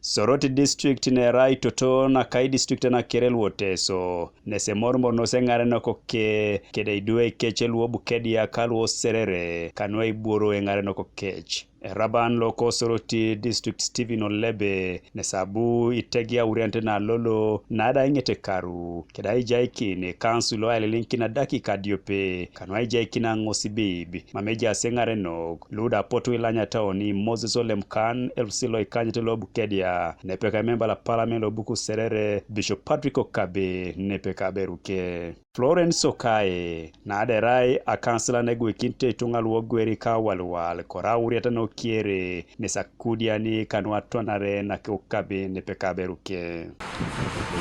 Soroti district ne rai toto na kai district na kerel woteso ne se mormor no sengare no koke kede idue keche luo bukedi ya kaluo serere kanwa Ebwor engare no kokech. Raban loko Soroti district Stephen Olebe ne sabu itegia uriante na lolo nada ingete karu keda ijaiki ne Ekansulo alilinki na dakika diope kanwa ijaiki na ngosibibi mameja sengare no luda potu ilanya taoni Moses Olemukan LC5 ikanyete lo bukedia nepeka memba la parliament obuku serere Bishop Patrick Okabe nepeka beruke Florence Okae na aderai akansela negwe kinte tunga luogweri ka walwal kora uriata no kiere nesakudia ni kanwa tonare na Okabe nepeka beruke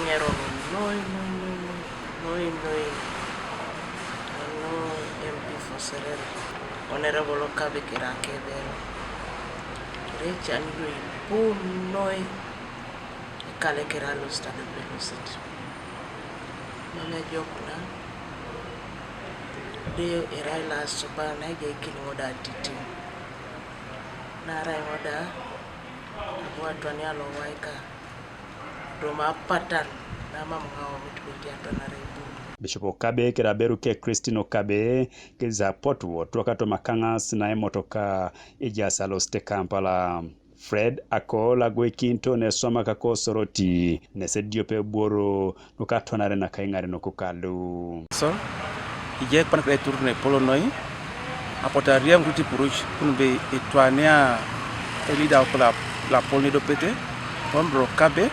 Ngero no MP for serere Honorable Okabe kirake bero Recha andui punoi kale keralo stade velocity mame jokuna dio iraila sobana ge moda titi na rai moda watu anialo waika roma pattern na mamngao mitukutia tona rebu Bishop Okabe keraberuke Christine Okabe keza potu twakato makangas na emotoka ijasa loste Kampala Fred akola gwekinto ne soma kako Soroti ne sediope Ebwor nukatonare na kaingare no kukalu so ije pan kre tourne polonoi apotaria ngruti puruch kunbe etwania elida okola la polni do pete ombro Okabe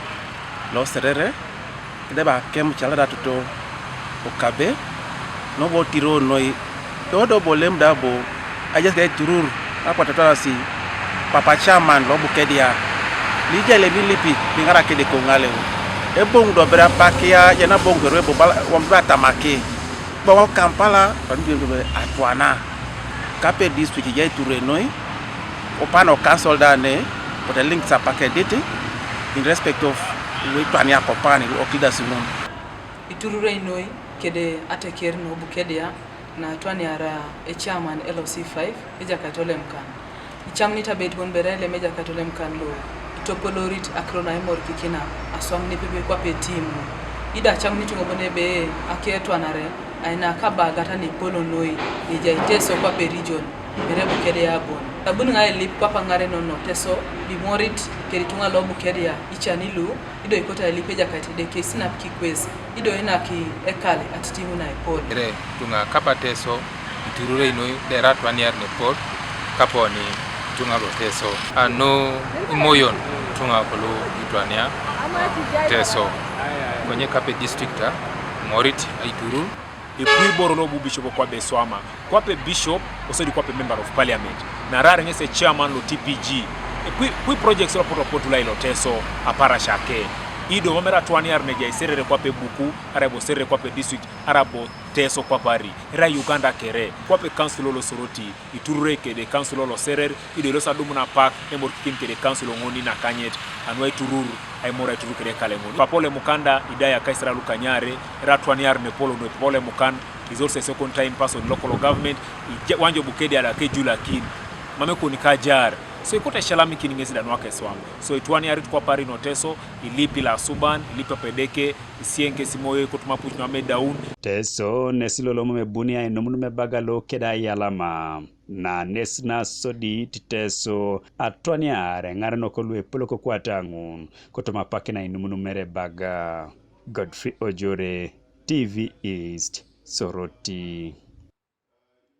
lo serere deba kem chalada tuto Okabe no bo tiro noi todo bolem dabo ajas kay turur apotatola si papa chairman lo bukedia lije le milipi bingara kede ko ngale e bong do bra pakia yana bong do rebo wamba tamake bo Kampala bandu be atwana kape district je touré noi opano cancel dane pour the link sa paquet date in respect of we twania company okida simon iturure noi kede ateker no bukedia na twaniara e chairman LC5 eja Olemukan ichamni tabet bon berele meja Olemukan lo itopolorit akrona emor kikina aswamni pepe kwa petimu ida chamni tungobone be aketwanare aina kaba gata ni polo noi eja iteso kwa pe region berebo kede yabon abun ngai lip kwa pangare no teso bimorit keritunga lo bukedia ichanilu ido ikota lipeja katide kesina kikwezi ido ena ki ekale atitimu na epol re tunga kapateso iturure inoi derat waniar ne pol kaponi tunga roteso ano imoyon tunga kolo itwania teso kwenye kape districta morit ituru Ebwor no bu bishop kwa beswama kwa pe bishop osodi kwa pe member of parliament na rare ngese chairman lo TPG kwi projects lo poto la iloteso apara shake ido wamera twaniar neja iserere kwa pe buku arabo serere kwa pe district arabo teso kwa pari ra Uganda kere kwa pe Ekansulo lo Soroti iturure kede Ekansulo lo serere ido lo sadumu na park emor kikin kede Ekansulo ngoni na kanyet anwa itururu ay mora ituru kede kale ngoni papole mukanda idaya kaisra lukanyare ra twaniar ne polo no Olemukan is also a second time person local government wanjo bukedi ala ke jula kin mame ko ni kajar so ikota shalami kini ngezi danwa keswam so itwani ari kwa pari noteso ilipi la suban ilipa pedeke isienke simoye kutuma push na down teso nesilolo mebunia inomuno mebagalo keda yalama na nesna sodi titeso atwani are ngare no kolwe poloko kwatangu kutuma pake na inomuno mere baga Godfrey Ojore TV East Soroti.